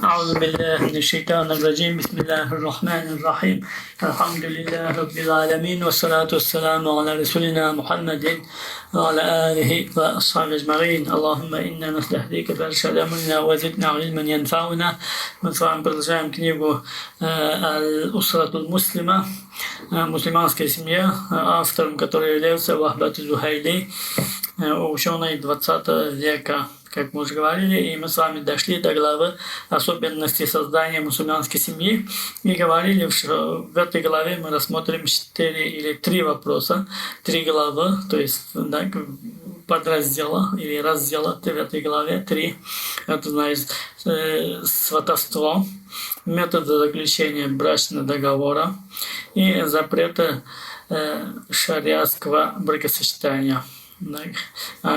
أعوذ بالله من الشيطان الرجيم بسم الله الرحمن الرحيم الحمد لله رب العالمين والصلاة والسلام على رسولنا محمد وعلى آله وأصحابه أجمعين اللهم إنا نستهديك بإرشاد أمرنا وزدنا علما ينفعنا. Мы с вами продолжаем книгу «Аль-Усрату муслима», мусульманская семья, автором которой является Вахбат Зухайли, ученый 20 века, как мы уже говорили, и мы с вами дошли до главы особенности создания мусульманской семьи и говорили, что в этой главе мы рассмотрим 4 или 3 вопроса, 3 главы, то есть подраздела или раздела в этой главе 3. Это значит сватовство, методы заключения брачного договора и запреты шариатского бракосочетания.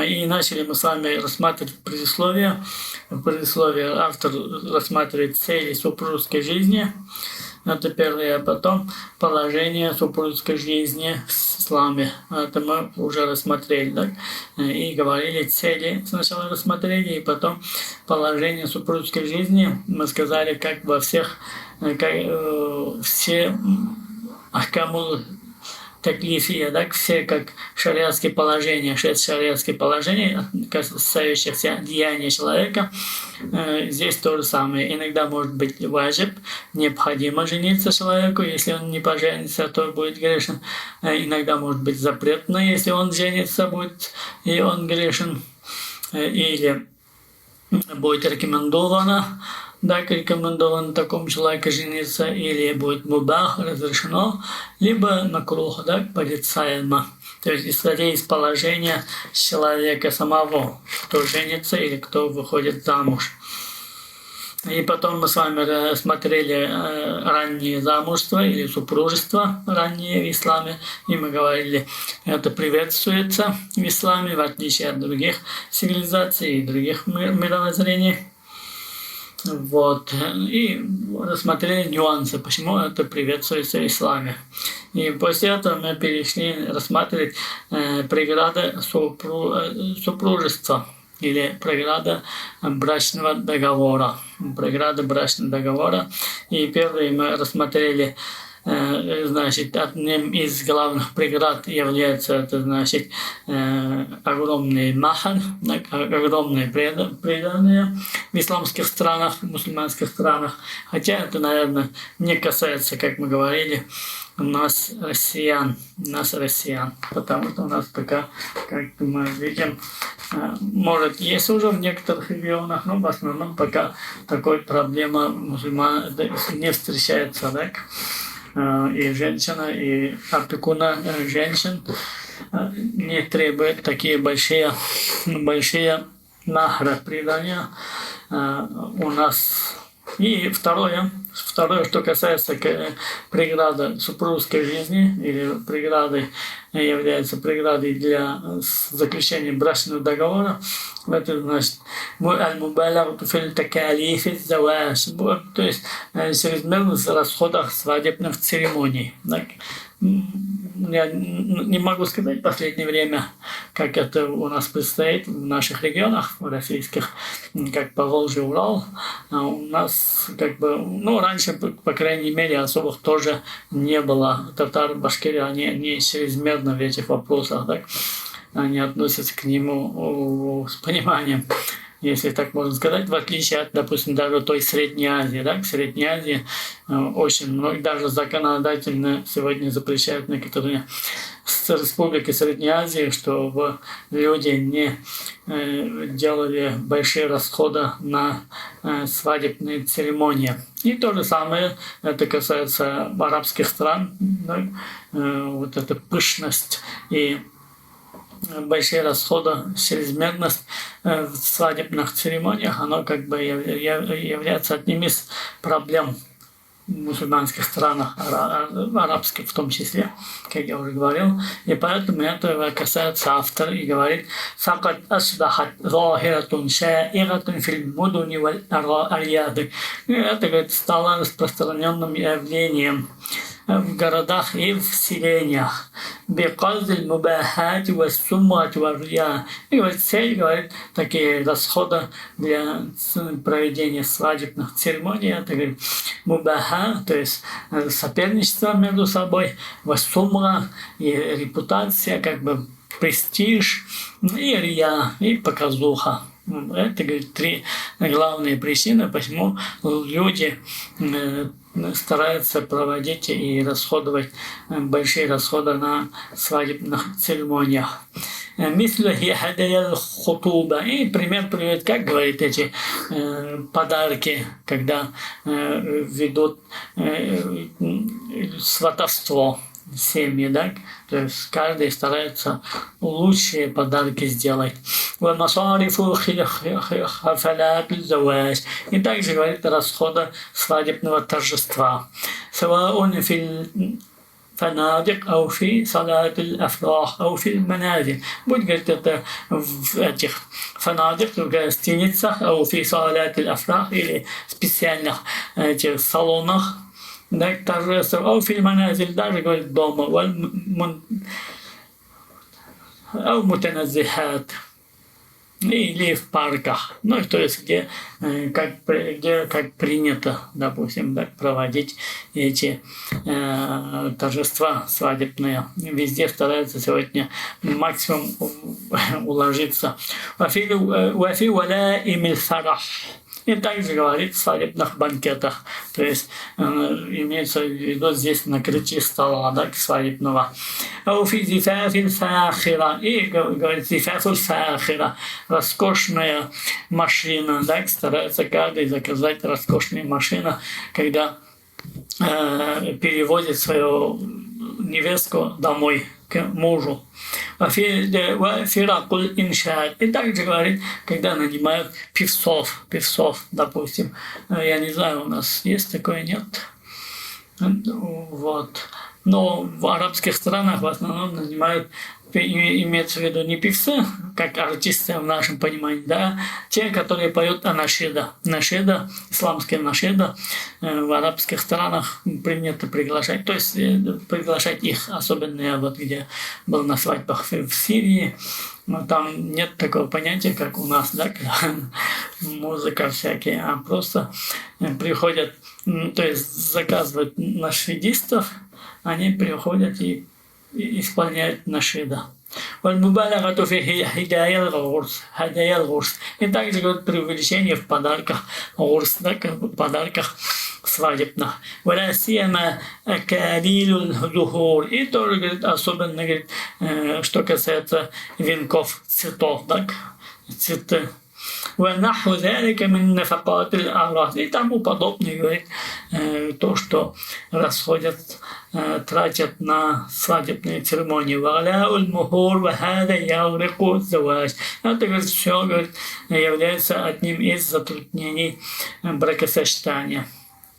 И начали мы с вами рассматривать предисловие. В предисловии автор рассматривает цели супружеской жизни. Это первое, а потом положение супружеской жизни в исламе. Это мы уже рассмотрели, так? И говорили цели. Сначала рассмотрели, и потом положение супружеской жизни. Мы сказали, как во всех, все ахкаму таклифия, так, все как шариатские положения, 6 шариатских положений, касающихся деяния человека. Здесь то же самое. Иногда может быть важиб, необходимо жениться человеку, если он не поженится, то будет грешен. Иногда может быть запретно, если он женится, будет и он грешен. Или будет рекомендовано, так, рекомендовано такому человеку жениться, или будет мубах, разрешено, либо макрух, так, порицаемо. То есть исходя из положения человека самого, кто женится или кто выходит замуж. И потом мы с вами рассмотрели раннее замужество или супружество раннее в исламе. И мы говорили, это приветствуется в исламе, в отличие от других цивилизаций и других мировоззрений. Вот. И рассмотрели нюансы, почему это приветствуется в исламе. И после этого мы перешли рассматривать преграды супружества или преграда брачного договора. Преграда брачного договора. И первый мы рассмотрели, значит, одним из главных преград является, это значит, огромный махар, огромные предания в исламских странах, в мусульманских странах. Хотя это, наверное, не касается, как мы говорили, нас, россиян, потому что у нас пока, как мы видим, может, есть уже в некоторых регионах, но в основном пока такой проблема мусульман не встречается, так? И женщина, и опекуна женщин не требует такие большие нахра предания у нас. И второе, что касается преграды супружеской жизни, или является преградой для заключения брачного договора, это значит аль-мубалягату фил такалифи заваж, то есть чрезмерность в расходах свадебных церемоний. Я не могу сказать в последнее время, как это у нас предстоит в наших регионах, в российских, как Поволжье, Урал. У нас раньше, по крайней мере, особых тоже не было. Татары, башкиры, они чрезмерно в этих вопросах, так? Они относятся к нему с пониманием, если так можно сказать, в отличие от, допустим, даже той Средней Азии. Да? В Средней Азии очень много, даже законодательно сегодня запрещают некоторые республики Средней Азии, чтобы люди не делали большие расходы на свадебные церемонии. И то же самое, это касается арабских стран, да? Вот эта пышность и большие расходы, чрезмерность в свадебных церемониях, оно как бы является одним из проблем в мусульманских странах, арабских в том числе, как я уже говорил. И поэтому это касается автора и говорит: «Факат асбахат захиратун шаиратун фил мудуни валь арьяды». Это, говорит, стало распространенным явлением в городах и в селениях. Беказль мубахат вассумат варья. И говорит, цель, говорит, такие расходы для проведения свадебных церемоний, это, говорит, мубаха, то есть соперничество между собой, вассумра и репутация, как бы престиж, и рия, и показуха. Это, говорит, три главные причины, почему люди стараются проводить и расходовать большие расходы на свадебных церемониях. Мисля хадая хутуба. И пример приводит, как говорит, эти подарки, когда ведут сватовство в семье, да? То есть каждый старается лучшие подарки сделать. И также говорит расхода свадебного торжества. فنادق أو في صلاة الأفراح أو في المنازل. Будь, говорит, это в этих фанадик, в гостиницах, أو في صلاة الأفراح, или специальных этих салонах, да, торжеств, أو في المنازل, даже, говорит, дома, أو متنزهات, или в парках, ну, то есть где как принято, допустим, да, проводить эти торжества свадебные. Везде стараются сегодня максимум уложиться. И также говорит в свадебных банкетах, то есть имеется в виду здесь накрытие стола, да, свадебного. И говорит, роскошная машина, да, старается каждый заказать роскошную машину, когда перевозит свою невестку домой к мужу. И также говорит, когда нанимают певцов, допустим. Я не знаю, у нас есть такое, нет? Вот. Но в арабских странах в основном нанимают, имеется в виду не певцы, как артисты в нашем понимании, да, те, которые поют анашида. Нашида, исламская нашида, в арабских странах принято приглашать, то есть приглашать их, особенно я вот где был на свадьбах в Сирии, но там нет такого понятия, как у нас, да, музыка всякие, а просто приходят, то есть заказывают нашидистов, они приходят и исполняют нашида. والمبالغة في هدايا الغرس. И также говорит преувеличение в подарках, гурс, да, в подарках свадебных. ولا سيما أكاليل الزهور. И тоже, говорит, особенно, говорит, что касается венков, цветов, да, цветы. ونحو ذلك من نفقات الأعراس. И тому подобное, говорит, то, что расходят, тратят на свадебные церемонии. وغلاء المهور وهذا يغرق الزواج. Это, говорит, все, говорит, является одним из затруднений бракосочетания.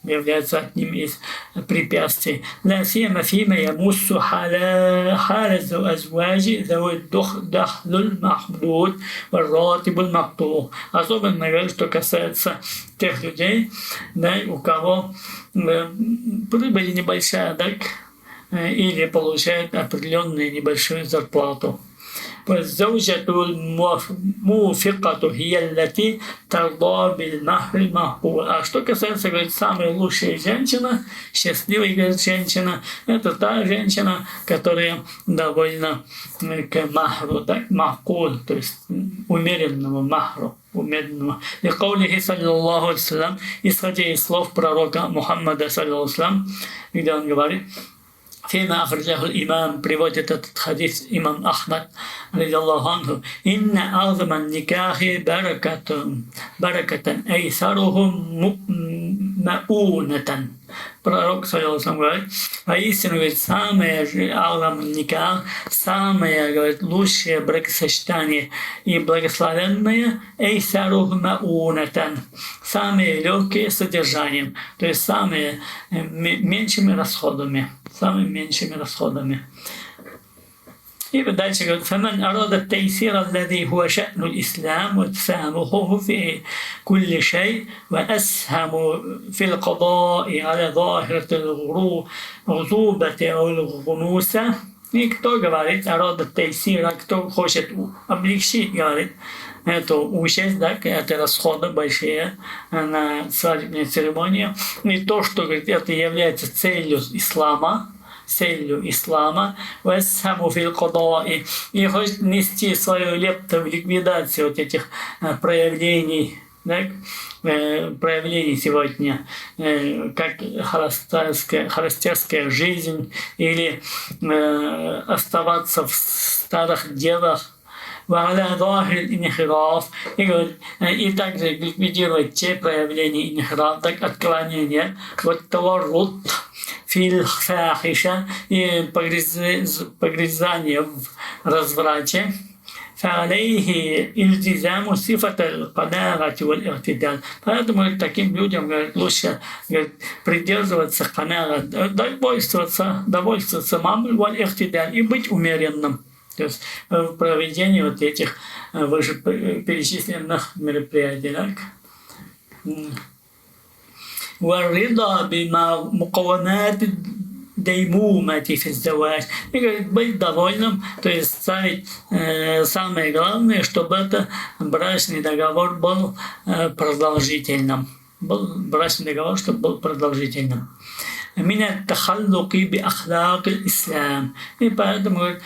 Является одним из препятствий. لا سيما فيما يمس حال الأزواج ذوي الدخل المحدود والراتب المقطوع. Особенно, говорит, что касается тех людей, да, у кого прибыль небольшая, да, или получают определенную небольшую зарплату. والزوجة الموفقة هي التي ترضى بالمهر المقبول. А что касается, говорит, самой лучшей женщины, счастливой, говорит, женщина, это та женщина, которая довольна к махру, да, махкул, то есть умеренному махру, умеренному. لقوله صلى الله عليه وسلم, исходя из слов пророка Мухаммада, саллаллаху алейхи ва саллям, где он говорит, فيما أخرجه الإمام, приводит этот хадис имам Ахмад, رضي الله عنه, إن أعظم النكاح بركة أيسرهم مؤونة. Пророк, саллаллаху, говорит, воистину, говорит, самое никах, самое, говорит, лучшее бракосочетание и благословенное, эйсарух маунатан, самые легкие содержанием, то есть самые меньшими расходами. И дальше говорит, فمن أراد التيسير الذي هو شأن الإسلام وتسامحه في كل شيء وأسهم في القضاء على ظاهرة الغضوبة أو الغنوسة. И кто говорит, народа тейсира, кто хочет облегчить, говорит, эту участь, да, это расходы большие на свадебную церемонию. И то, что, говорит, это является целью ислама, и хочет нести свою лепту в ликвидацию вот этих проявлений, да, проявлений сегодня, как холостяцкая жизнь или оставаться в старых делах, и также ликвидировать те проявления инхраф, так отклонения, вот таваррут фил фахиша и погрязание в разврате. فعليه التزام صفة القناعة والاعتدال. Поэтому таким людям, говорит, лучше, говорит, придерживаться канара, довольствоваться мамой валь-ихтидаль и быть умеренным. То есть в проведении вот этих вышеперечисленных мероприятий. والرضا بمقومات ديمومة في الزواج. И говорит, быть довольным, то есть ставить самое главное, чтобы это брачный договор был продолжительным. Брачный договор, чтобы был продолжительным. من التخلق بأخلاق الإسلام. И поэтому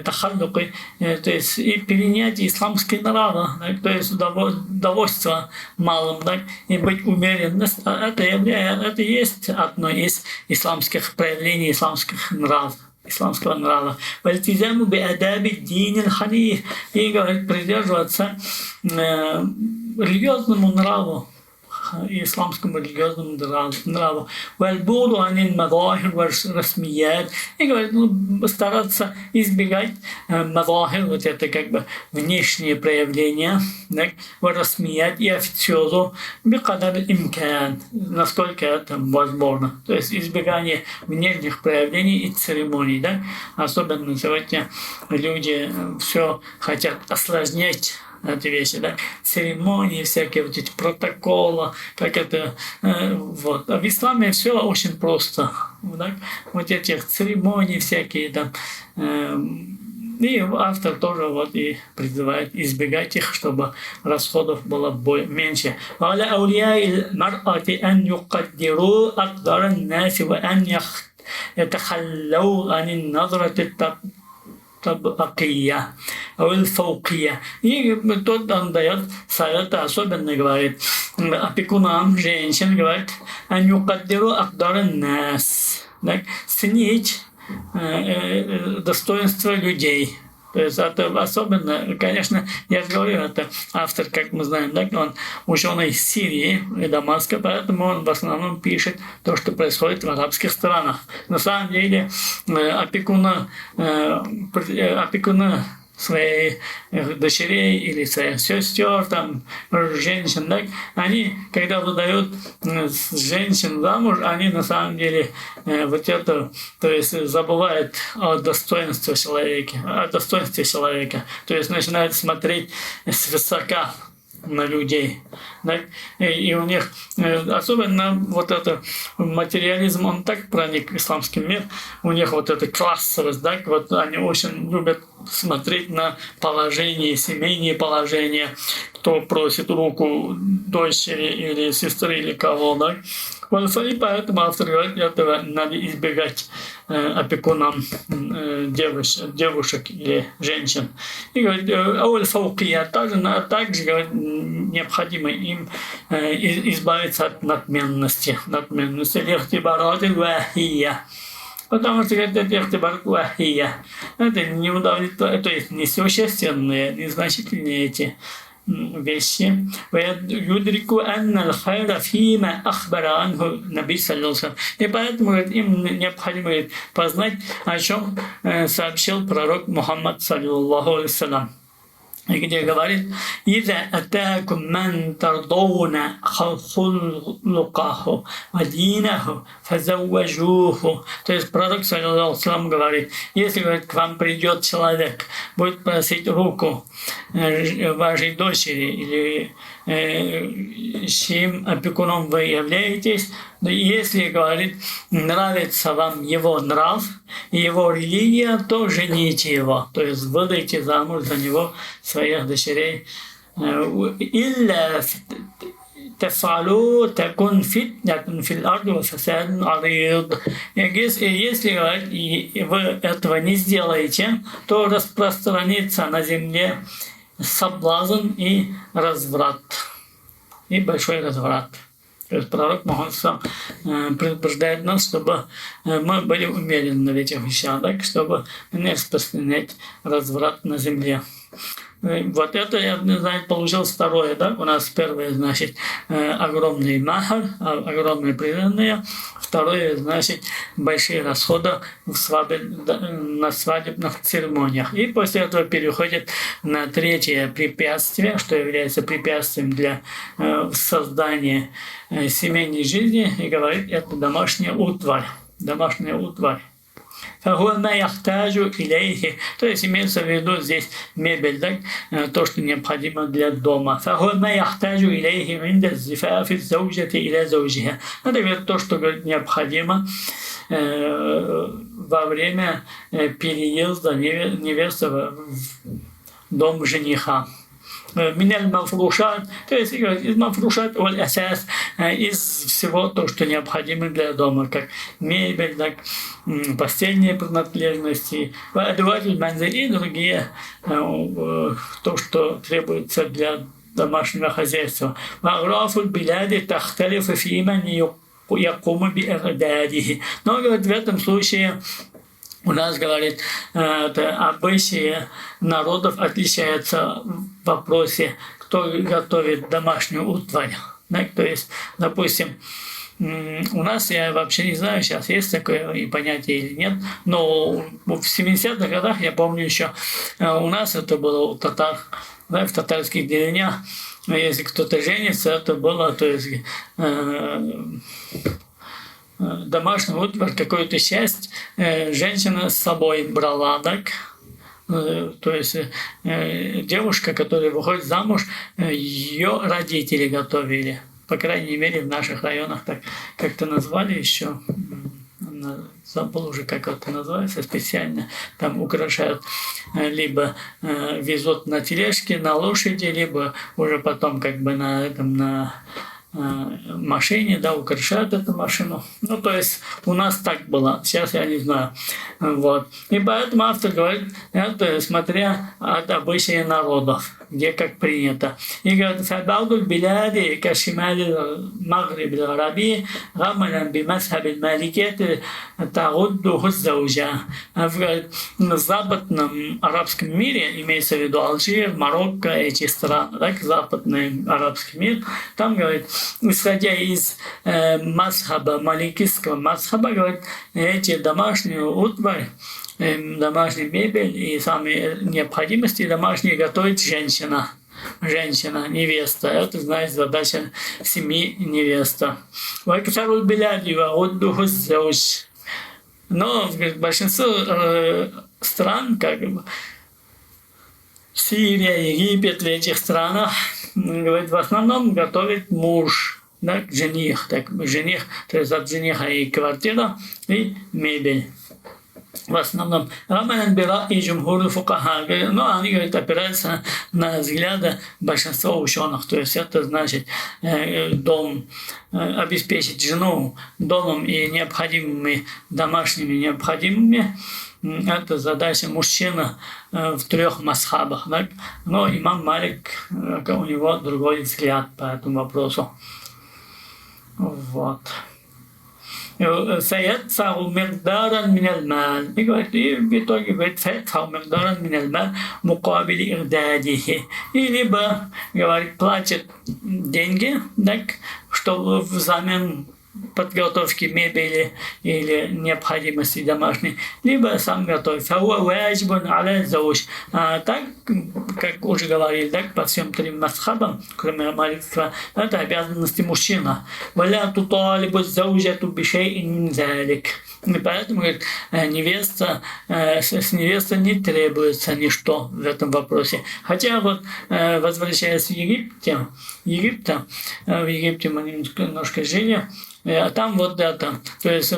тахаллуки, то есть и перенятие исламские нравы, то есть довольство малым, так, и быть умеренность, это есть одно из исламских проявлений исламских нравов. Исламского нрава. Вальтизаму биадаби дин ханиф. И говорит, придерживаться религиозному нраву, исламскому религиозному нраву. Вальбуду анин мазахир расмият. И говорит, стараться избегать мазахир, вот это как бы внешние проявления, расмият и официозу бикадар имкан, насколько это возможно. То есть избегание внешних проявлений и церемоний. Да? Особенно сегодня люди все хотят осложнять эти вещи, да, церемонии всякие, вот эти протоколы, как это, вот. А в исламе все очень просто, да? Вот этих церемоний всякие там, и автор тоже вот и призывает избегать их, чтобы расходов было меньше. وعلى أولياء المرأة أن يقدروا أقدار الناس وأن يتخلوا عن النظرة табакия, фаукия. И тот он дает совет, особенно говорит опекунам женщин, говорит, анюкаддиру акдарен нас, ценить достоинство людей. То есть это особенно, конечно, я же говорю, это автор, как мы знаем, да, он ученый из Сирии и Дамаска, поэтому он в основном пишет то, что происходит в арабских странах. На самом деле опекуна своих дочерей или своих сестер, там, женщин, да, они, когда выдают женщин замуж, они на самом деле вот это, то есть забывают о достоинстве человека, то есть начинают смотреть свысока на людей. Да? И у них особенно вот это материализм, он так проник в исламский мир, у них вот эта классовость, да? Вот они очень любят смотреть на положение, семейные положения, кто просит руку дочери или сестры или кого, да? И поэтому автор говорит, этого надо избегать опекунам девушек или женщин. И говорит, также говорит, необходимо им избавиться от надменности, потому что это не удовлетворяет, то есть несущественные, незначительные эти вещи. И поэтому им необходимо познать, о чем сообщил пророк Мухаммад саллаллаху алейхи ва саллям. где говорит: «Иза атакум ман тардауна хулукаху вадинаху фазавважуху». То есть пророк, саллаллаху алейхи вассалям, говорит: если, говорит, к вам придет человек, будет просить руку вашей дочери или чьим опекуном вы являетесь, но если, говорит, нравится вам его нрав и его религия, то жените его, то есть выдайте замуж за него своих дочерей. «Илля тафалу такун фитнатун фил арди ва фасадун арид». Если, говорит, вы этого не сделаете, то распространится на земле соблазн и разврат, и большой разврат. То есть пророк Мухаммад предупреждает нас, чтобы мы были умеренны в этих вещах, так, чтобы не распространять разврат на земле. Вот это, я не знаю, получилось второе, да? У нас первое, значит, огромный махар, огромные преданные. Второе, значит, большие расходы на свадебных церемониях. И после этого переходит на третье препятствие, что является препятствием для создания семейной жизни, и говорит: это домашняя утварь. Домашняя утварь. То есть имеется в виду здесь мебель, так? То, что необходимо для дома. Это говорит то, что, говорит, необходимо во время переезда невесты в дом жениха. Миналь мафрушат, то есть из мафрушат оль асас, из всего то, что необходимо для дома, как мебель, так, постельные принадлежности, и другие, то, что требуется для домашнего хозяйства. Но, говорит, в этом случае у нас, говорит, обычаи народов отличаются в вопросе, кто готовит домашнюю утварь. Да? То есть, допустим, у нас, я вообще не знаю, сейчас есть такое понятие или нет, но в 70-х годах, я помню еще, у нас это было у татар, да, в татарских деревнях, если кто-то женится, это было, то есть, домашнюю утварь, какую-то часть женщина с собой брала, так? То есть девушка, которая выходит замуж, ее родители готовили. По крайней мере, в наших районах так как-то назвали еще. Забыл уже, как это называется, специально там украшают, либо везут на тележке, на лошади, либо уже потом как бы на машине, да, украшают эту машину. Ну, то есть у нас так было, сейчас я не знаю. Вот. И поэтому автор говорит, это смотря от обычаев народов, где как принято. И говорит: «Фабалдуль биляди кашимали магриб раби гамалян бимасхабиль маликет тагудду хуззаужа». В западном арабском мире, имеется в виду Алжир, Марокко, эти страны, так, западный арабский мир, там, говорит, исходя из масхаба, маликистского масхаба, говорит, эти домашнюю утварь, домашнюю мебель и самые необходимости домашние готовит женщина. Женщина, невеста. Это, значит, задача семьи невеста. Но большинство стран, как бы Сирия, Египет, в этих странах, говорит, в основном готовит муж, да, жених. Так, жених, то есть от жениха и квартира, и мебель. В основном Раман Бира и Джумхур Фукаха, но они, говорит, опираются на взгляды большинства ученых. То есть это значит дом, обеспечить жену домом и необходимыми домашними необходимыми. Это задача мужчины в 3 масхабах. Да? Но имам Малик, у него другой взгляд по этому вопросу. Вот. فيدفع مقدارا من المال. И в итоге, говорит, فيدفع مقدارا من المال مقابل إعداده. И либо, говорит, платит деньги, так, чтобы взамен подготовки мебели или необходимости домашней, либо сам готовит. Так, как уже говорили, так, по всем трем масхабам, кроме маликского, это обязанности мужчина. И поэтому, говорит, невеста, с невестой не требуется ничто в этом вопросе. Хотя вот, возвращаясь в Египте, в Египте мы немножко жили, а там вот это, то есть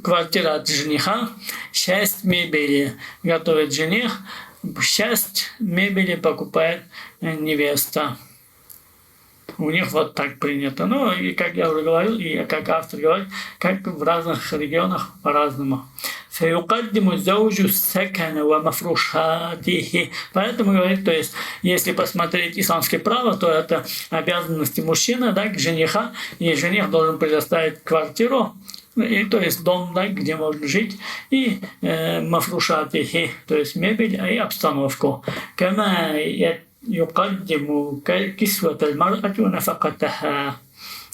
квартира от жениха, часть мебели готовит жених, часть мебели покупает невеста. У них вот так принято. Ну, и как я уже говорил, и как автор говорит, как в разных регионах по-разному. Поэтому говорит, то есть, если посмотреть исламское право, то это обязанности мужчины, да, жениха, и жених должен предоставить квартиру, и, то есть дом, да, где можно жить, и мафрушатихи, то есть мебель и обстановку. يقدم كسوة المرأة ونفقتها.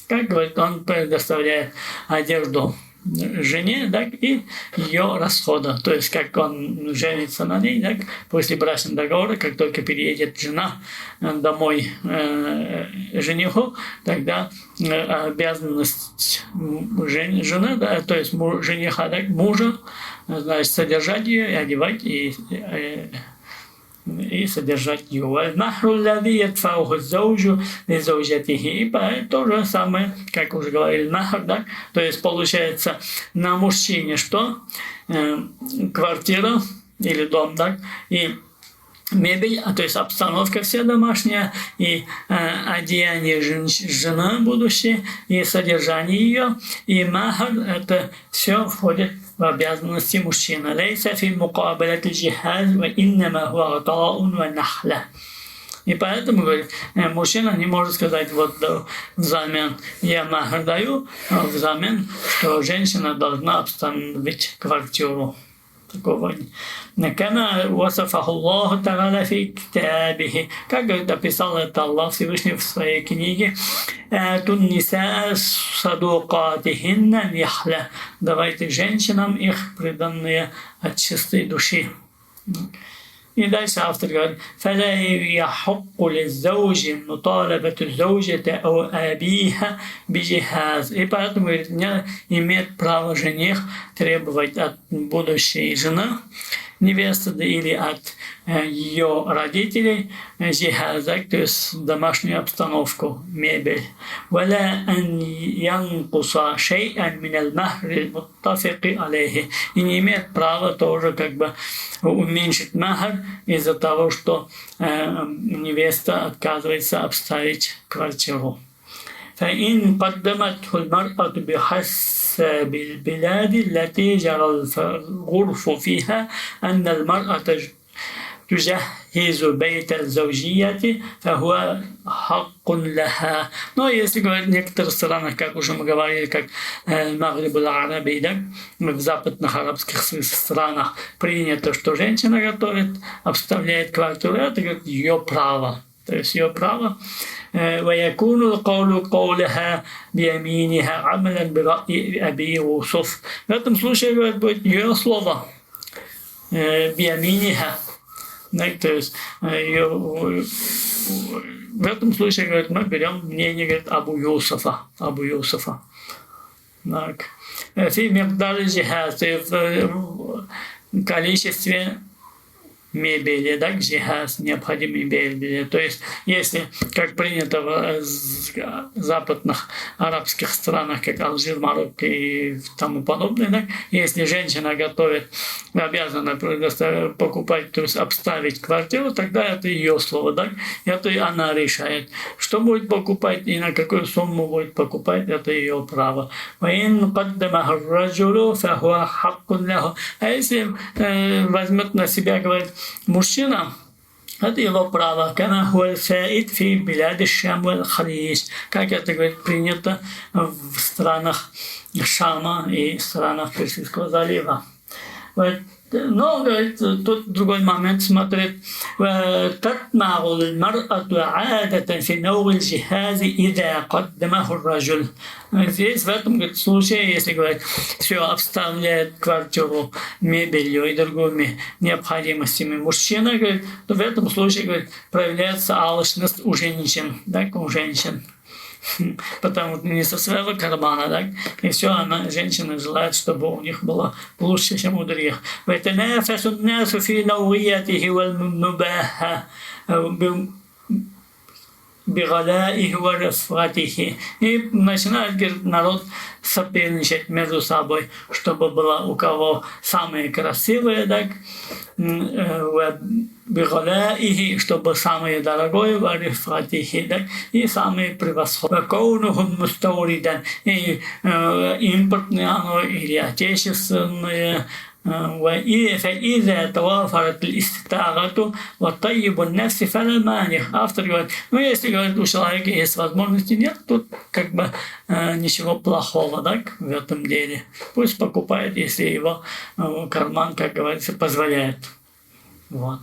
Как говорит, он предоставляет одежду жене, так, и ее расхода. То есть, как он женится на ней, так, после брачного договора, как только переедет жена домой жениху, тогда обязанность жены, да, то есть жениха, так, мужа, значит, содержать ее и одевать, и содержать его. И то же самое, как уже говорили, нахр, да? То есть получается на мужчине что? Квартира или дом, да? И мебель, то есть обстановка вся домашняя, и одеяние жены будущее, и содержание ее, и махар, это все входит в обязанности мужчины. И поэтому, говорит, мужчина не может сказать, вот взамен я махар даю, а взамен, что женщина должна обстановить квартиру. Такого كما وصفه الله تعالى في كتابه, как описал это Аллах Всевышний в своей книге, النساء صدوقاتهن نحلة, давайте женщинам их преданные от чистой души. И дальше автор говорит, فلا يحق للزوج مطالبة الزوجة أو أبيها بجهاز. И поэтому, говорит, не имеет права жених требовать от будущей жены, невесты, или от ее родителей жихазак, то есть домашнюю обстановку, мебель. ولا أن ينقص شيئا من المهر المتفق عليه. И не имеет права тоже как бы уменьшить махр из-за того, что невеста отказывается обставить квартиру. فإن قدمته المرأة بحسب البلاد التي جرى العرف فيها أن المرأة تجهز بيت الزوجية فهو حق لها. Но если говорить в некоторых странах, как уже мы говорили, как Магриб аль-Араби, да, в западных арабских странах принято, что женщина готовит, обставляет квартиру, это, говорит, ее право. То есть ее право. ويكون القول قولها بيمينها عملا برأي أبي يوسف. В этом случае, говорит, будет ее слово بيمينها. То есть в этом случае, говорит, мы берем мнение, говорит, Абу Юсуфа. Так. في مقدار الجهاز, в количестве мебели, да, джихаз, необходимые мебели. То есть, если, как принято в западных арабских странах, как Алжир, Марокко и тому подобное, да, если женщина готовит, обязана покупать, то есть обставить квартиру, тогда это ее слово, да, это она решает, что будет покупать и на какую сумму будет покупать, это ее право. А если возьмет на себя, говорит, мужчина, это его право. Как это, говорит, принято в странах Шама и странах Персидского залива. Но, говорит, тут другой момент смотрит. تطمع المرأة عادة في نوع الجهاز إذا قدمه الرجل. Здесь, в этом говорит, случае, если говорит, все обставляет квартиру мебелью и другими необходимостями мужчина, говорит, то в этом случае говорит, проявляется алчность у женщин, так, у женщин. Потому что не со своего кармана, так? И все, женщина желает, чтобы у них было лучше, чем у других. ويتنافس الناس في نوعيته والمباحة بغلائه ورفعته. И начинает, говорит, народ соперничать между собой, чтобы было у кого самые красивые, так, بغلائه, чтобы самые дорогое, ورفعته, так, и самые превосходные. وكونه مستوردا, и импортные оно или отечественные. فإذا توافرت الاستطاعة وطيب النفس فلا مانع. Автор говорит, если, говорит, у человека есть возможности, нет, тут как бы ничего плохого, так, в этом деле. Пусть покупает, если его карман, как говорится, позволяет. Вот.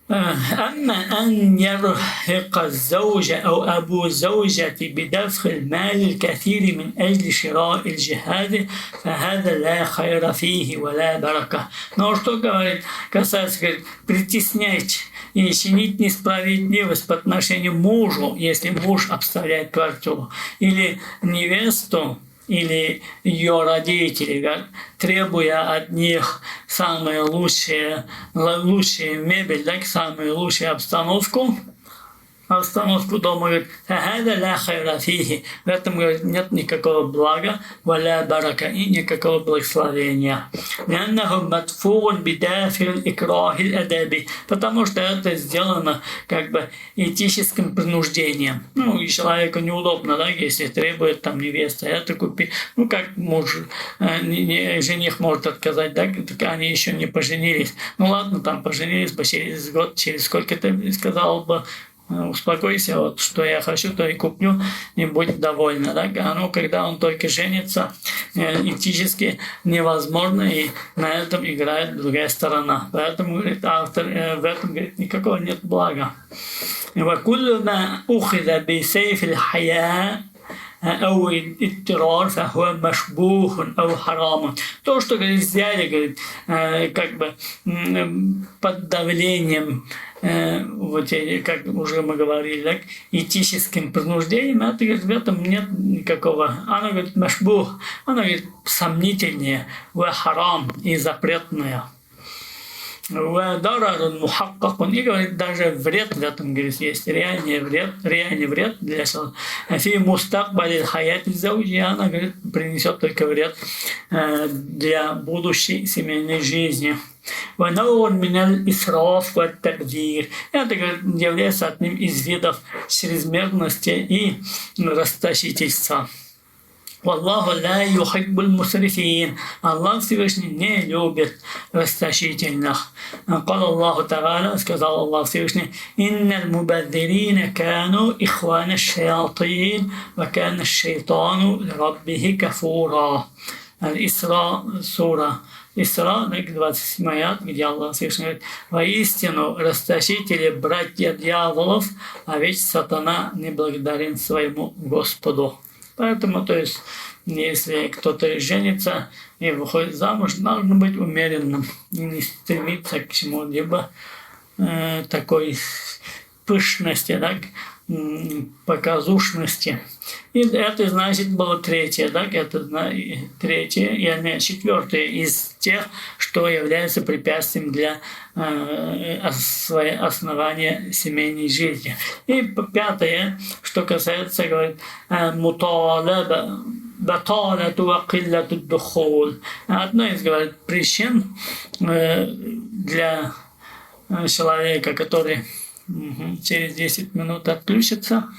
أما أن يرهق الزوج أو أبو الزوجة بدفع المال الكثير من أجل شراء الجهاز فهذا لا خير فيه ولا بركة. Но что говорит, касается, говорит, притеснять и чинить несправедливость по отношению к мужу, если муж обставляет квартиру, или невесту, или ее родители, да, требуя от них самые лучшие мебель, да, самую лучшую обстановку дома, говорит, в этом, говорит, нет никакого блага, валя барака, и никакого благословения. Потому что это сделано как бы этическим принуждением. И человеку неудобно, да, если требует там невеста, это купи. Как муж, жених может отказать, да, так они еще не поженились. Ладно, там поженились бы через год, через сколько ты сказал бы, успокойся, вот что я хочу, то и куплю, и будь довольна. Так? Когда он только женится, этически невозможно, и на этом играет другая сторона. Поэтому, говорит автор, в этом, говорит, никакого нет блага. وكل ما أخذ بسيف الحياة أو اضطرار فهو مشبوه أو حرام. То, что, говорит, взяли, говорит, как бы под давлением, как уже мы говорили, так, этическим принуждением, это, говорит, в этом нет никакого. Оно, говорит, машбух, оно, говорит, сомнительнее, харам и запретное. وضرر محقق, и, говорит, даже вред в этом, говорит, есть реальный вред для человека. في مستقبل الحياة الزوجية, она, говорит, принесет только вред для будущей семейной жизни. ونوع من الإسراف والتبذير. Это, говорит, является одним из видов чрезмерности и расточительства. Валлаху ла юхиббуль мусрифин. Аллах Всевышний не любит расточительных. Кал Аллаху Та'аля, сказал Аллах Всевышний, инналь мубаддирина кану ихвана шаятин, ва кана шайтану лираббихи кафура. Аль-Исра, сура Исра, 27 аят, где Аллах Всевышний говорит, воистину расточители братья дьяволов, а ведь сатана не благодарен своему Господу. Поэтому, то есть, если кто-то женится и выходит замуж, нужно быть умеренным и не стремиться к чему-либо такой пышности, так, показушности. И это, значит, было третье, так, это третье, и четвертое из тех, что является препятствием для основания семейной жизни. И пятое, что касается, говорит, муталаба, баталату ва киллату духул. Одно из, говорит, причин для человека, который через 10 минут отключится.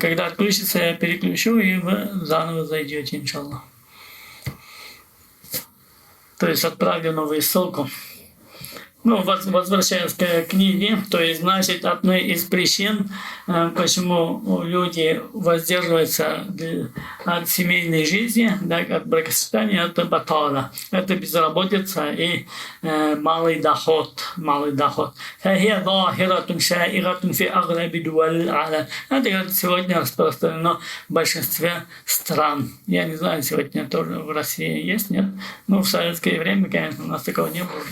Когда отключится, я переключу, и вы заново зайдете, иншаллах. То есть отправлю новую ссылку. Ну, возвращаясь к книге, то есть, значит, одной из причин, почему люди воздерживаются от семейной жизни, да, от бракосочетания, это батала, это безработица и малый доход, малый доход. Это сегодня распространено в большинстве стран. Я не знаю, сегодня тоже в России есть, нет? Ну, в советское время, конечно, у нас такого не было.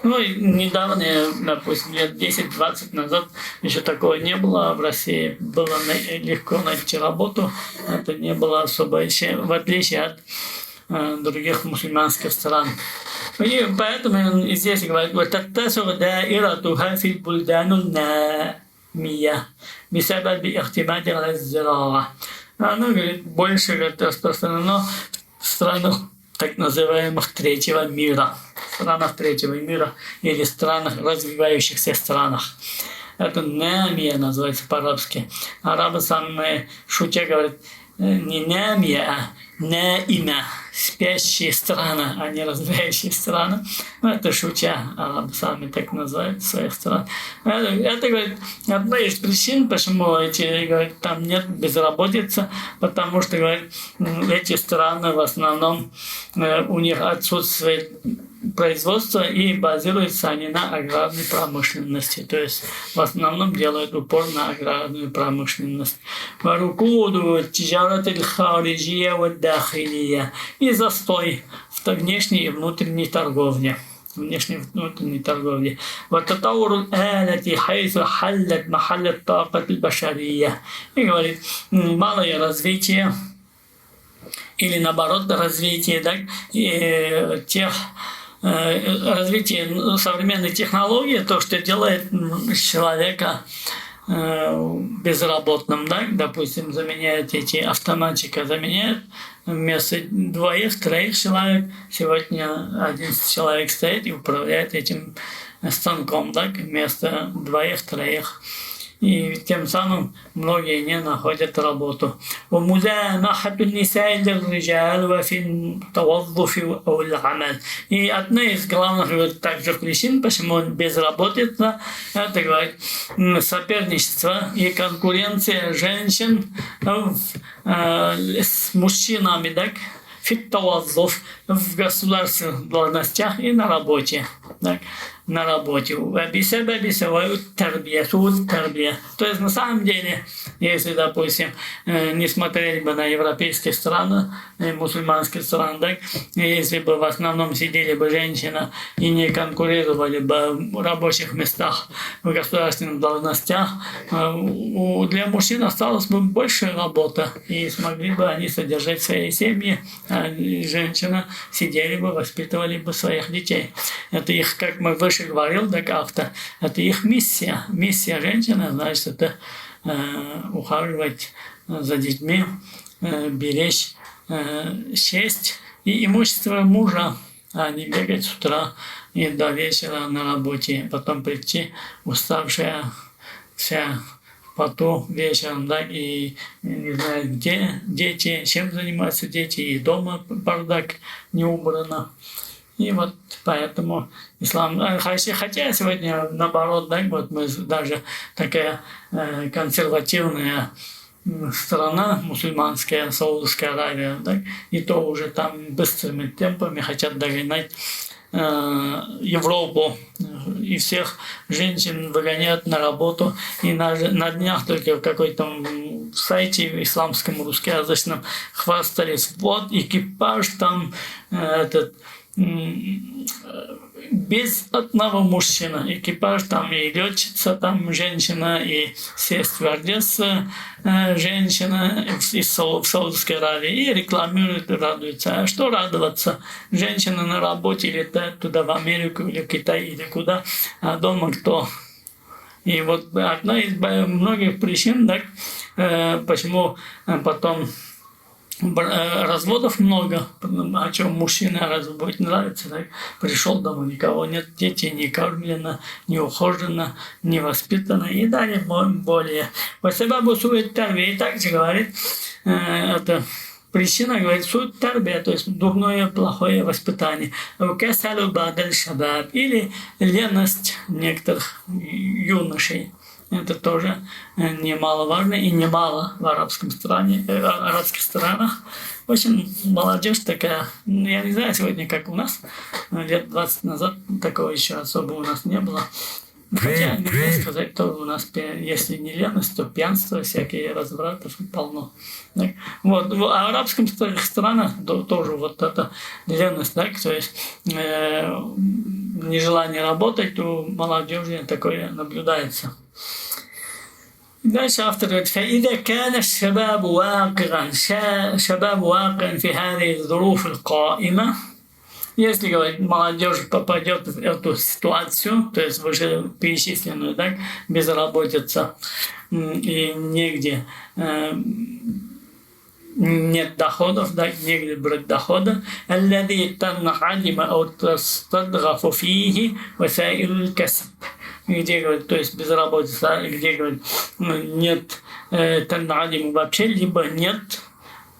Ну, и недавно, допустим, лет 10-20 назад еще такого не было. В России было легко найти работу. Это не было особо еще, в отличие от других мусульманских стран. И поэтому здесь говорит, وتتسع دائرتها في البلدان النامية بسبب اعتماد على الزراعة. Оно, говорит, больше, говорит, распространено в странах так называемых третьего мира. Странах третьего мира или странах, развивающихся странах. Это намия называется по-арабски. Арабы самые шутя говорят не намия, а наима. Спящие страны, а не развивающиеся страны. Ну, это шутя. Арабы сами так называют своих стран. Это, говорит, одна из причин, почему говорит, там нет безработицы, потому что, говорит, эти страны в основном у них отсутствует производство и базируются они на аграрной промышленности. То есть в основном делают упор на аграрную промышленность. И застой в внешней и внутренней торговле. Внешней и внутренней торговле. И говорит, малое развитие или наоборот развитие, да, тех развитие современной технологии, то, что делает человека безработным, да, допустим, заменяет эти автоматика, заменяет вместо 2-3 человек, сегодня 1 человек стоит и управляет этим станком, да, вместо 2-3. И тем самым многие не находят работу. И одна из главных также причин, почему безработица, это, говорит, соперничество и конкуренция женщин с мужчинами, так, в государственных должностях и на работе. Так, на работе. То есть, на самом деле, если, допустим, не смотрели бы на европейские страны, мусульманские страны, так, если бы в основном сидели бы женщины и не конкурировали бы в рабочих местах, в государственных должностях, для мужчин осталось бы больше работы, и смогли бы они содержать свои семьи, а женщины сидели бы, воспитывали бы своих детей. Это их, как мы выше говорил, да как-то, это их миссия. Миссия женщины, значит, это ухаживать за детьми, беречь честь и имущество мужа, а не бегать с утра и до вечера на работе, потом прийти уставшая вся в поту вечером, да, и не знаю, где дети, чем занимаются дети, и дома бардак не убрано. И вот поэтому ислам, хотя сегодня наоборот, да, вот мы даже такая консервативная страна, мусульманская, Саудовская Аравия, да, и то уже там быстрыми темпами хотят догнать Европу, и всех женщин выгоняют на работу. И на днях только в какой-то сайте исламском русскоязычном хвастались, вот экипаж там этот без одного мужчины. Экипаж там и летчица, там женщина, и все стюардессы женщина в Саудовской Аравии. И рекламируют, и радуются. А что радоваться? Женщина на работе летает туда, в Америку, или в Китай, или куда, а дома кто? И вот одна из многих причин, так, почему потом разводов много, о чем мужчина разводить нравится, так? Пришел домой, никого нет, дети не кормлено, не ухожено, не воспитано и далее более. И также говорит, это Причина, говорит, суть тарбия, то есть дурное, плохое воспитание. Касалу бадель шабаб, или леность некоторых юношей. Это тоже немаловажно и немало в арабских странах. Очень молодежь такая, я не знаю сегодня, как у нас, лет 20 назад такого еще особо у нас не было. Хотя нельзя сказать, то у нас, если не леность, то пьянство, всякие развраты полно. Так? Вот. В арабских странах тоже вот эта леность, так? То есть нежелание работать у молодежи такое наблюдается. Дальше автор говорит: فإذا كان الشباب واقعا في هذه الظروف القائمة. Если, говорит, молодежь попадет в эту ситуацию, то есть вышеперечисленную, так, безработица и негде нет доходов, да, негде брать дохода, الذي تنعدم أو تستضعف فيه وسائل الكسب. Где, говорит, то есть безработица, где, говорит, нет танадим вообще, либо нет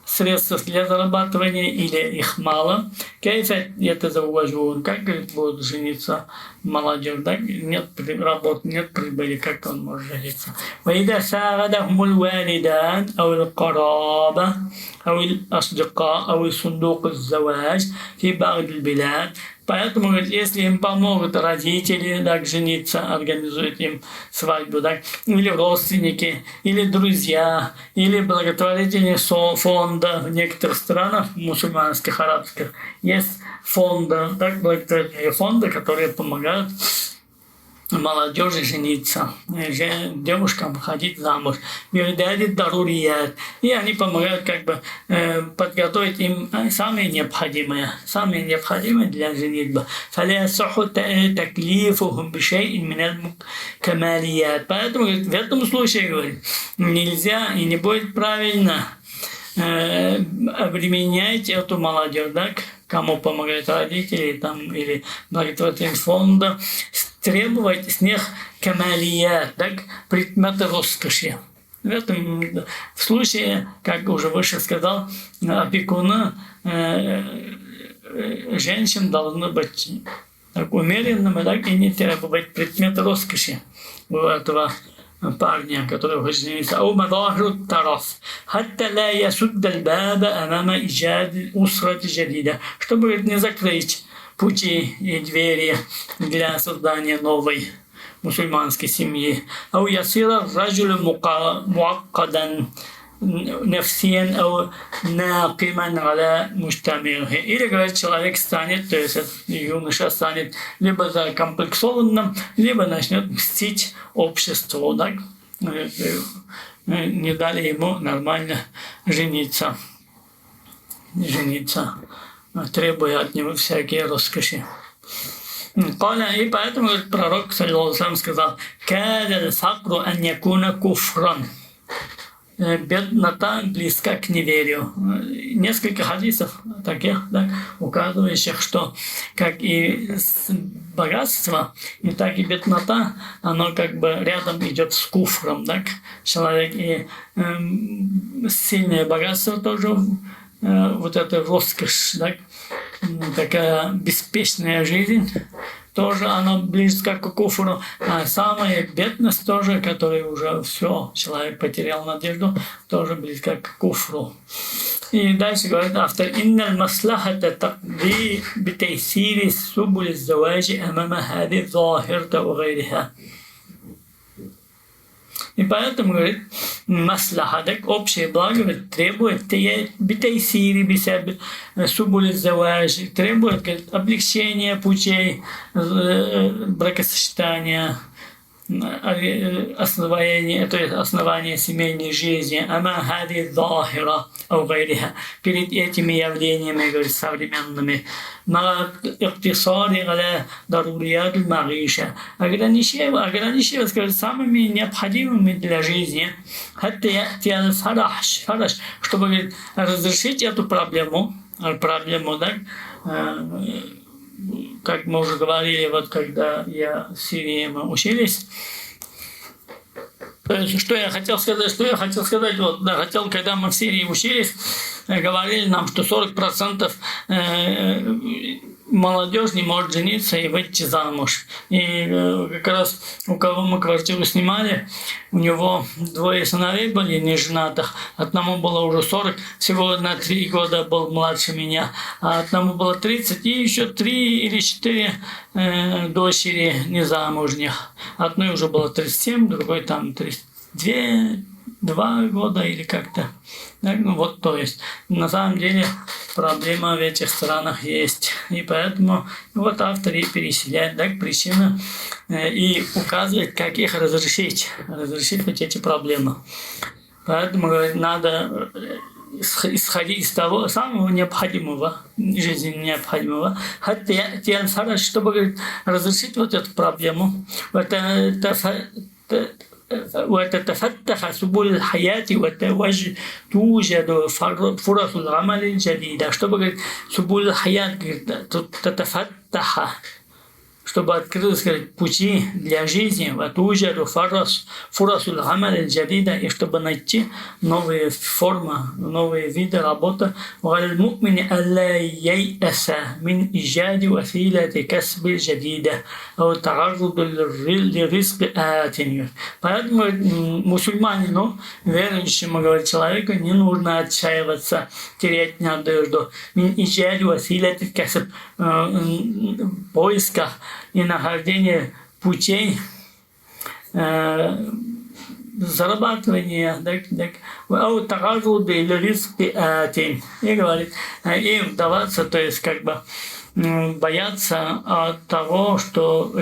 средств для зарабатывания, или их мало. Кейф это завуажу, как, говорит, будут жениться молодежь, да? Нет работы, нет прибыли, как он может жениться. وإذا ساعدهم الوالدان أو القرابة أو الأصدقاء أو صندوق الزواج في بعض البلاد. Поэтому, говорит, если им помогут родители, так, жениться, организуют им свадьбу, так, или родственники, или друзья, или благотворительные фонды в некоторых странах, мусульманских, арабских, есть фонды, так, благотворительные фонды, которые помогают молодежи жениться, девушкам ходить замуж. И они помогают как бы подготовить им самые необходимые для женитьбы. Поэтому в этом случае, говорит, нельзя и не будет правильно обременять эту молодежь, да, кому помогают родители там, или благотворительные фонды, требовать с них камалия, так, предметы роскоши. В этом случае, как уже выше сказал, опекуны женщин должны быть так умеренными, так, и не требовать предметы роскоши у этого парня, который хочет жениться. أو مظاهر الترف حتى لا يسد الباب أمام إيجاد أسرة جديدة, чтобы не закрыть пути и двери для создания новой мусульманской семьи. أو يصير الرجل معقدا نفسيا أو ناقما على مجتمعه. Или, говорит, человек станет, то есть юноша станет либо закомплексованным, либо начнет мстить обществу, так? Не дали ему нормально жениться, требуя от него всякие роскоши. И поэтому, говорит, пророк, саллиллаху сказал: «Када аль-факру ан якуна куфран». Беднота близка к неверию. Несколько хадисов таких, да, указывающих, что как и богатство, и так и беднота, оно как бы рядом идет с куфром. Так? Человек и сильное богатство тоже, вот это роскошь, так? Такая беспечная жизнь, тоже она близка к куфру, а самая бедность тоже, которая уже все, человек потерял надежду, тоже близка к куфру. И дальше говорит автор: «Инналь маслахата такди битайсири субуль заваджи амама хади захирта у гайриха». И поэтому, говорит, маслаха, так, общее благо, говорит, требует битайсири бисаб субуль заваджи, требует, говорит, облегчения путей бракосочетания, основание, то есть основание семейной жизни, ама хади захира ау гайриха, перед этими явлениями, говорит, современными, ограничивать, говорит, самыми необходимыми для жизни, чтобы, говорит, разрешить эту проблему, да, как мы уже говорили, вот когда я в Сирии мы учились, То есть, что я хотел сказать, вот, да, когда мы в Сирии учились, говорили нам, что 40% молодежь не может жениться и выйти замуж. И как раз у кого мы квартиру снимали, у него 2 сыновей были неженатых, одному было уже 40, всего на 3 года был младше меня, а одному было 30, и еще 3 или 4 дочери незамужних. Одной уже было 37, другой там 2 года или как-то. Так, ну вот, то есть, на самом деле, проблема в этих странах есть. И поэтому вот автор и перечисляет, так, причины и указывает, как их разрешить вот эти проблемы. Поэтому, говорит, надо исходить из того самого необходимого, жизненно необходимого, чтобы, говорит, разрешить вот эту проблему. وتتفتح سبل الحياة توجد فرص العمل الجديدة. Чтобы, говорит, سبل الحياة, تتفتح, чтобы открылись, говорит, пути для жизни, и чтобы найти новые формы, новые виды работы. Поэтому мусульманину, верующему, говорит, человеку, не нужно отчаиваться, терять надежду. Поиска и нахождение путей зарабатывания, и говорит, и вдаваться, то есть как бы бояться от того, что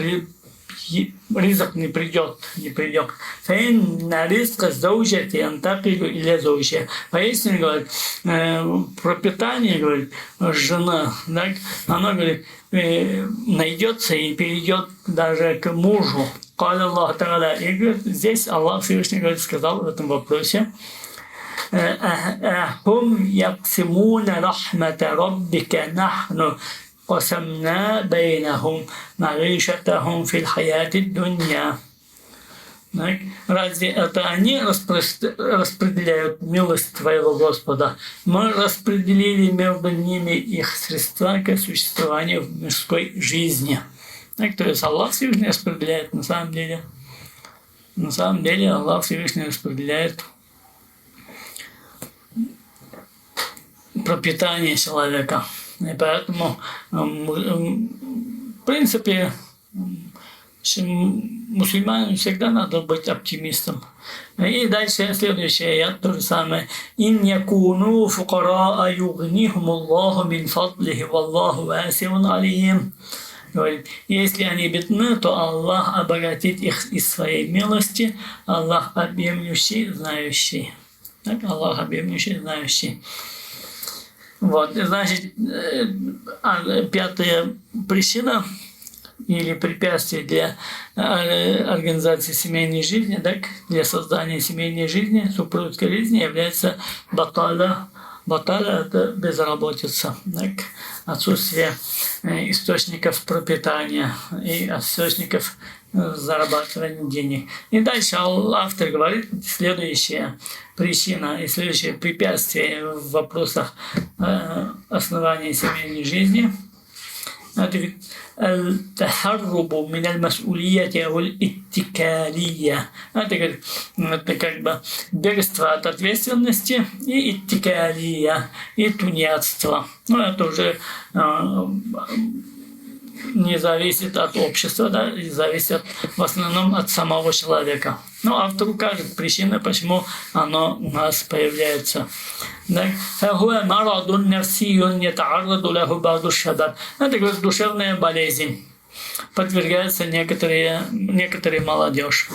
ризок не придет. Поясню, говорит, пропитание, говорит, жена, так, оно, говорит, найдется и перейдет даже к мужу. И говорит, здесь Аллах Всевышний, говорит, сказал в этом вопросе: «Ахум яксимуна рахмата раббика нахну قسمنا بينهم معيشتهم في الحياة الدنيا». Разве это они распределяют милость Твоего Господа? Мы распределили между ними их средства к существованию в мирской жизни. Так, то есть Аллах Всевышний распределяет на самом деле. На самом деле Аллах Всевышний распределяет пропитание человека. И поэтому, в принципе, мусульманам всегда надо быть оптимистом. И дальше следующее аят, то же самое. «Ин якуну фукараа югнихум Аллаху мин фадлихи, валлаху васиун алим». Говорит, если они бедны, то Аллах обогатит их из своей милости. Аллах объемлющий, знающий. Так, Аллах объемлющий, знающий. Вот, значит, 5-я причина или препятствие для организации семейной жизни, так, для создания семейной жизни, супружеской жизни является баталя. Баталя – это безработица, так, отсутствие источников пропитания и источников зарабатывания денег. И дальше автор говорит, следующая причина и следующее препятствие в вопросах основания семейной жизни – التهرب من المسؤولية والاتكالية. Это как бы бегство от ответственности и иттикалия, и тунеядство. Ну, это уже не зависит от общества, да, и зависит в основном от самого человека. Но автор укажет причины, почему оно у нас появляется. Это говорит, душевная болезнь. Подвергается некоторые молодежь.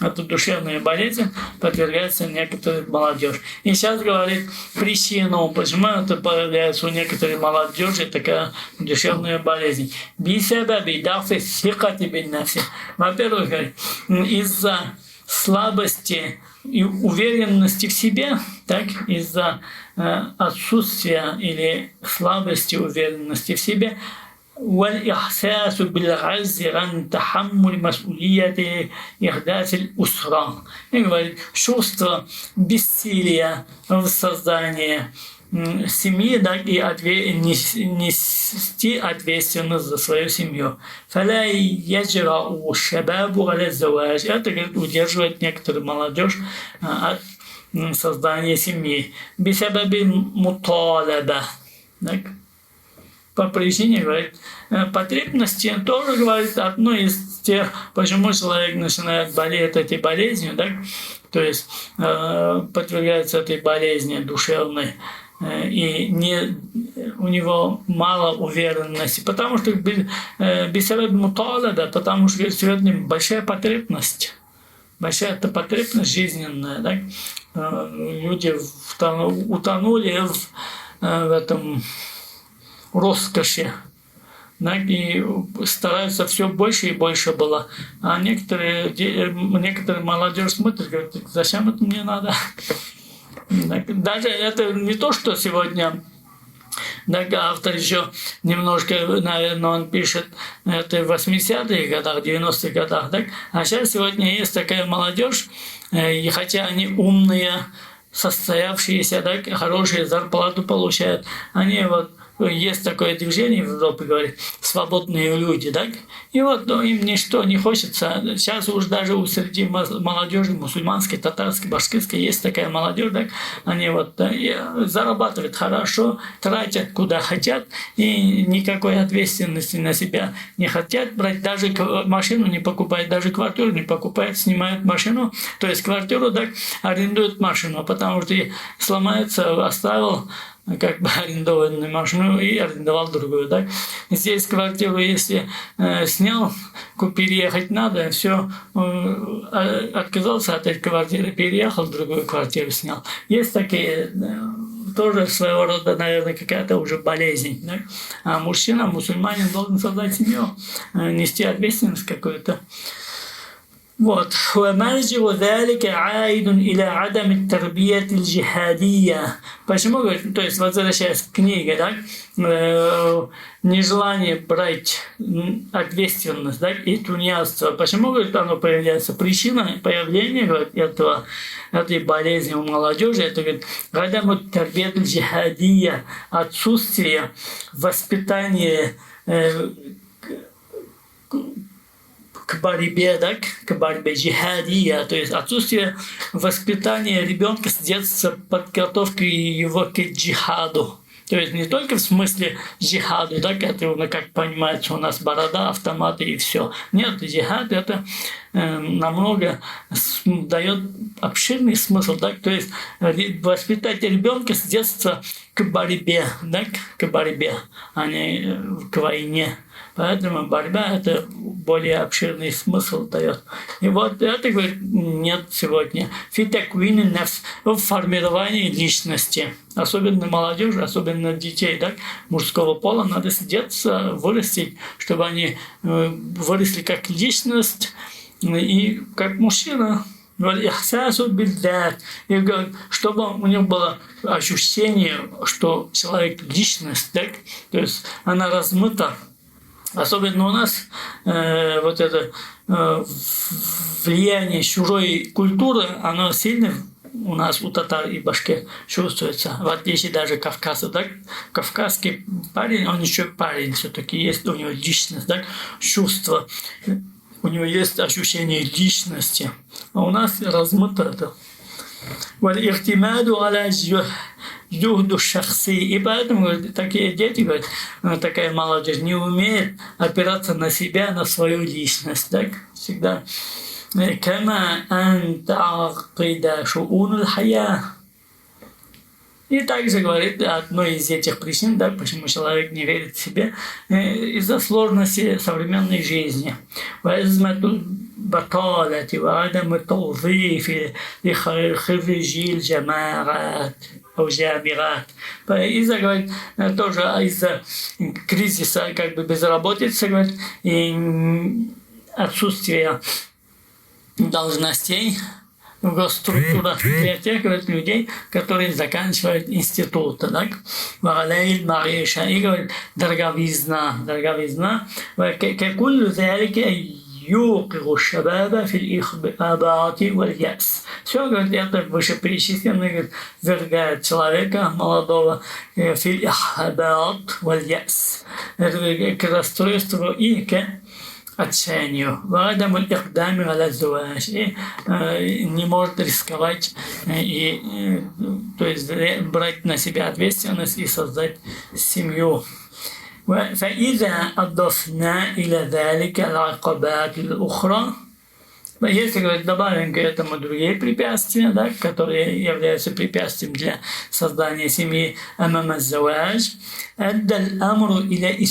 Это душевная болезнь, подвергается некоторая молодежь. И сейчас говорит причину, почему это появляется у некоторой молодежи такая душевная болезнь. Во-первых, говорит, из-за слабости и уверенности в себе, так, из-за отсутствия или слабости уверенности в себе, والإحساس بالعجز عن تحمل مسؤولية إحداث الأسرة. И говорит, чувство бессилия в создании семьи, да, и нести ответственность за свою семью. فلا يجرؤ الشباب على الزواج. Это, говорит, удерживает некоторую молодежь от создания семьи. بسبب المطالبة. По причине, говорит, потребности тоже, говорит, одно из тех, почему человек начинает болеть этой болезнью, да, то есть подвергается этой болезни душевной, и у него мало уверенности, потому что потому что сегодня большая потребность жизненная, да? Люди утонули в этом роскоши, да, и стараются все больше и больше было. А некоторые молодежь смотрят, говорят, зачем это мне надо? Даже это не то, что сегодня, да, автор еще немножко, наверное, он пишет, это в 80-х годах, 90-х годах, да? А сейчас сегодня есть такая молодежь, и хотя они умные, состоявшиеся, да, хорошие зарплату получают, они вот, есть такое движение в Европе, говорит, свободные люди, да? И вот им ничто не хочется. Сейчас уж даже среди молодежи мусульманской, татарской, башкирской есть такая молодежь, да? Они вот зарабатывают хорошо, тратят куда хотят и никакой ответственности на себя не хотят брать, даже машину не покупают, даже квартиру не покупают, снимают машину, то есть квартиру, да, арендуют машину, потому что сломается, оставил как бы арендованную машину и арендовал другую, да. Здесь квартиру, если снял, переехать надо, все, отказался от этой квартиры, переехал, другую квартиру снял. Есть такие, тоже своего рода, наверное, какая-то уже болезнь, да? А мужчина, мусульманин должен создать семью, нести ответственность какую-то. Вот. ومرجع ذلك عائد إلى عدم التربية الجهادية. Почему, говорит, то есть, возвращаясь к книге, да, нежелание брать ответственность, да, и тунеядство. Почему, говорит, оно появляется? Причина появления, говорит, этой болезни у молодежи, это, говорит, عدم التربية الجهادية, отсутствие воспитания к борьбе, да, к борьбе джихадия, то есть отсутствие воспитания ребенка с детства, подготовки его к джихаду. То есть не только в смысле джихаду, да, который, как понимается, у нас борода, автоматы и все. Нет, джихад это намного дает обширный смысл, да, то есть воспитать ребенка с детства к борьбе, да, к борьбе, а не к войне. Поэтому борьба это более обширный смысл дает. И вот это, говорит, нет сегодня. Фитаквин в формировании личности. Особенно молодежи, особенно детей, да, мужского пола, надо с детства вырастить, чтобы они выросли как личность и как мужчина. И чтобы у них было ощущение, что человек личность, да, то есть она размыта. Особенно у нас вот это влияние чужой культуры, оно сильно у нас, у татар и башкир чувствуется, в отличие даже Кавказа, да? Кавказский парень, он еще парень, все-таки есть у него личность, да? Чувство, у него есть ощущение личности, а у нас размыто это. И поэтому такие дети, говорят, такая молодежь не умеет опираться на себя, на свою личность. Так? Всегда. И также говорит одной из этих причин, да, почему человек не верит в себе, из-за сложности современной жизни. بطالة وعدم التوظيف لخريجي الجامعات أو جامعات. Из-за, говорит, тоже из-за кризиса, как бы безработицы, говорит, и отсутствия должностей госструктурах для тех людей, которые заканчивают институт. Так? وغلاء المعيشة. И говорит, дороговизна. ككل ذلك يوقع الشباب في الإحباط واليأس. Все, говорит, это вышеперечисленное ввергает человека молодого в الإحباط واليأس, к расстройству и к отчаянию. وعدم الإقدام على الزواج. И не может рисковать, то есть брать на себя ответственность и создать семью. فإذا أضفنا إلى ذلك العقبات الأخرى. Если, говорит, добавим к этому другие препятствия, да, которые являются препятствием для создания семьи, أمام الزواج أدى الأمر إلى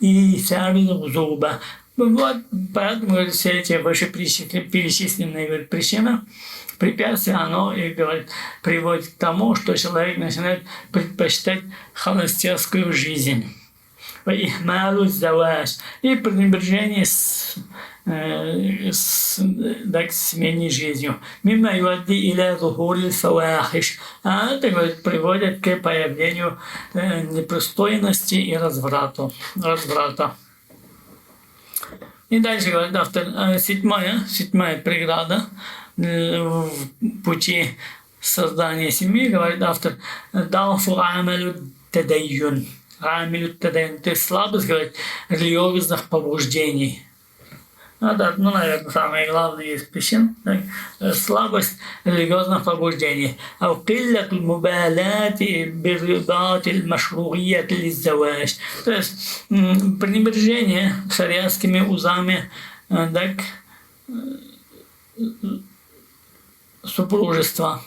إيثار الغضوبة. Вот, поэтому, говорит, все эти вышеперечисленные причины, препятствия, оно, и, говорит, приводит к тому, что человек начинает предпочитать холостяцкую жизнь. И пренебрежение семейной жизнью. Мимо юадди иля зухури фавахиш. А это, говорит, приводит к появлению непристойности и разврата. И дальше, говорит автор, седьмая преграда в пути создания семьи, говорит автор, дафу амалю тадайюн. Амалю тадайюн. То есть слабость, говорит, религиозных побуждений. Это, наверное, самое главное из причин. Слабость религиозных побуждений. أو قلة المبالاة برباط المشروعية للزواج. То есть пренебрежение шариатскими узами, так, супружества.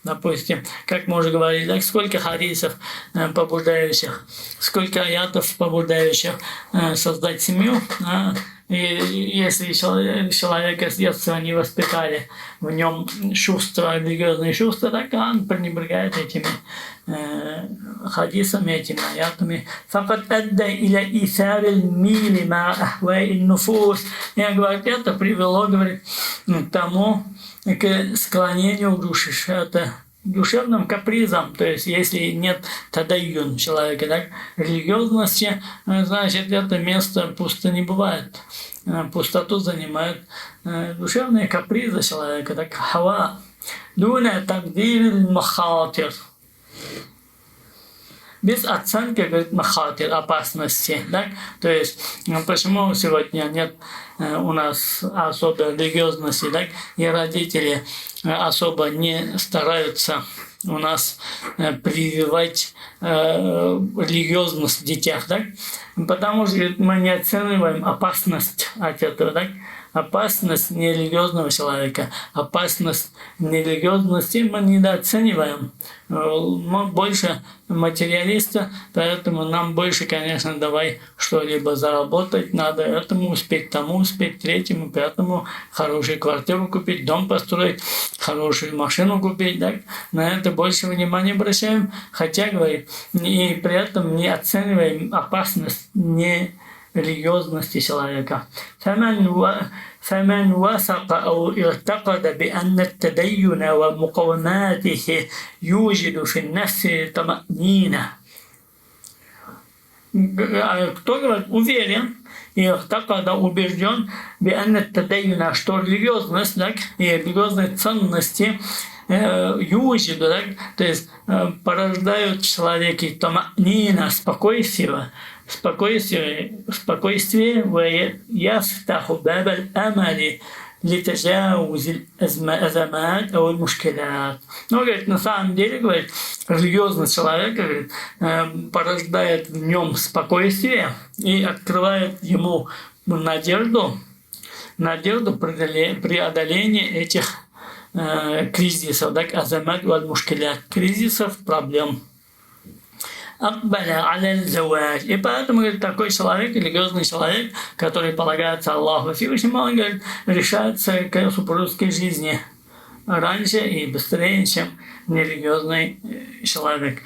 Допустим, как мы уже говорили, так, сколько хадисов побуждающих, сколько аятов побуждающих создать семью. И если человека с детства не воспитали в нем чувства, религиозные чувства, так он пренебрегает этими хадисами, этими аятами. فقد أدى إلى إيثار الميل مع أهواء النفوس. Я говорю, это привело, говорит, к тому, к склонению души, это душевным капризом. То есть, если нет тадайюн человека, так, религиозности, значит, это место пусто не бывает. Пустоту занимают душевные капризы человека, так, хава. Дуна тагдир махатир. Без оценки, говорит, махатир, опасности. Так? То есть, почему сегодня нет у нас особой религиозности, так? И родители особо не стараются у нас прививать религиозность в детях, так? Потому что мы не оцениваем опасность от этого, так? Опасность нерелигиозного человека, опасность нерелигиозности мы недооцениваем. Мы больше материалисты, поэтому нам больше, конечно, давай что-либо заработать, надо этому успеть, тому успеть, третьему, пятому, хорошую квартиру купить, дом построить, хорошую машину купить, так? На это больше внимания обращаем, хотя, говорит, и при этом не оцениваем опасность нерелигиозности человека. فمن وثق أو اعتقد بأن التدين ومقوماته يوجد في النفس طمأنينة. Кто, говорит, уверен и убежден, что религиозность, так, и религиозные ценности юджиду, так, то есть порождают в человеке таманина, спокойствие, ويفتح باب الأمل لتجاوز الأزمات أو المشكلات. Но, говорит, на самом деле, говорит, религиозность человека, говорит, порождает в нем спокойствие и открывает ему надежду преодоления этих кризисов, так, азамат валь мушкилят, кризисов, проблем. И поэтому, говорит, такой человек, религиозный человек, который полагается Аллаху Всевышнему, он, говорит, решается к супружеской жизни раньше и быстрее, чем нерелигиозный человек.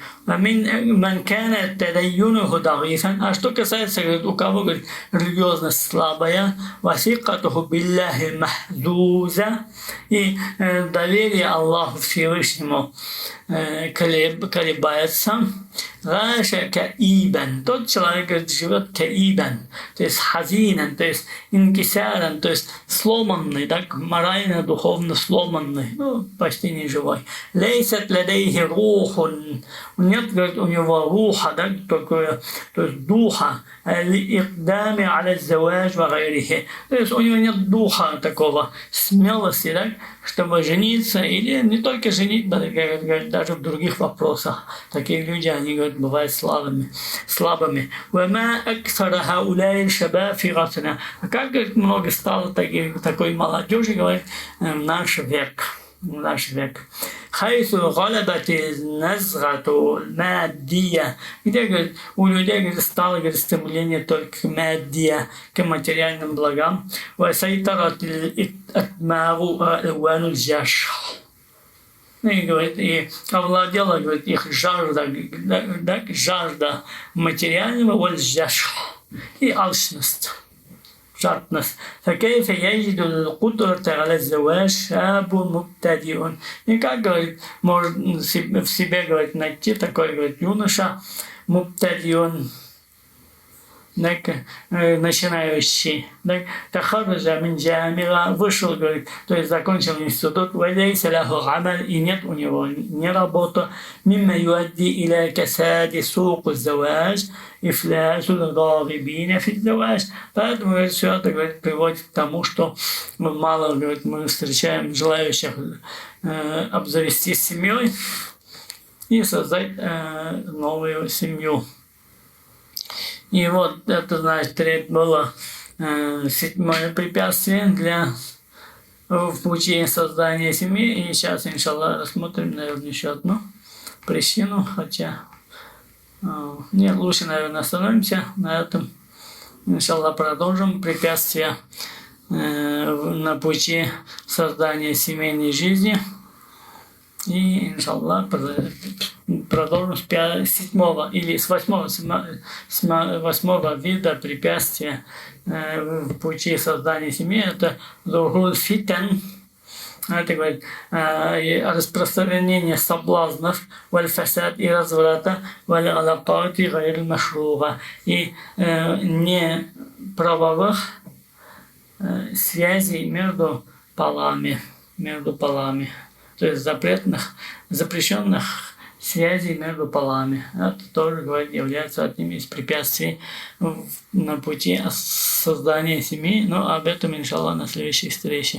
А что касается, говорит, у кого, говорит, религиозность слабая, и доверие Аллаху Всевышнему колебается, тот человек, говорит, живет каибан, то есть хазинан, то есть инкисаран, то есть сломанный, так, морально, духовно сломанный, ну, почти не живой. Лейсат ладейхи рухун, нет, говорит, у него руха, да, такое, то есть духа, лиикдами аля заваж ва гайрихи, то есть у него нет духа такого, смелости, да, чтобы жениться, или не только жениться, говорит, даже в других вопросах. Такие люди, они, говорят, бывают слабыми. А как, говорит, много стало такой молодежи, говорит, в наш век. Хайсу галабати назрату маддия. Где, говорит, у людей, говорит, стало, говорит, стремление только к маддия, к материальным благам. Васайтарат атмару алвану джаш. И, говорит, и овладела, говорит, их жажда материального и алчность. жадность. فكيف يجد القدرة على الزواج شاب مبتدئ. И как, говорит, может в себе, говорит, найти такой, говорит, юноша мубтадион, начинающий. Тахарраджа мин джамиа, вышел, говорит, то есть закончил институт, валейса лаху амаль, и нет у него ни работы, мимма юадди иля касади суку заваж, ифлясу рагибина фи заваж. Поэтому, говорит, все это, говорит, приводит к тому, что мало, говорит, мы встречаем желающих обзавестись семьей и создать новую семью. И вот это, значит, было седьмое препятствие в пути создания семьи. И сейчас, иншаллах, рассмотрим, наверное, еще одну причину. Хотя, нет, лучше, наверное, остановимся на этом. Иншаллах, продолжим препятствия на пути создания семейной жизни. И, иншаллах, продолжим с седьмого или с восьмого вида препятствия в пути создания семьи. Это зухул фитан. Это, говорит, распространение соблазнов, валь-фасад и разврата, валь-алакат и гайр-машруга, и неправовых связей между полами. То есть запрещенных связей между полами. Это тоже, говорит, является одним из препятствий на пути создания семьи. Но об этом, иншаллах, на следующей встрече.